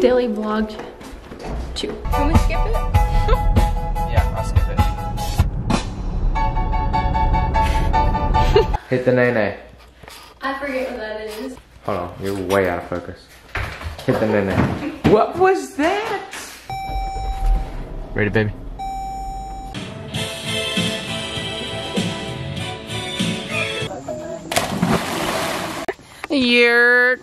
Daily vlog 2. Can we skip it? Yeah, I'll skip it. Hit the nay-nay. I forget what that is. Hold on, you're way out of focus. Hit the nay-nay. What was that? Ready, baby? You're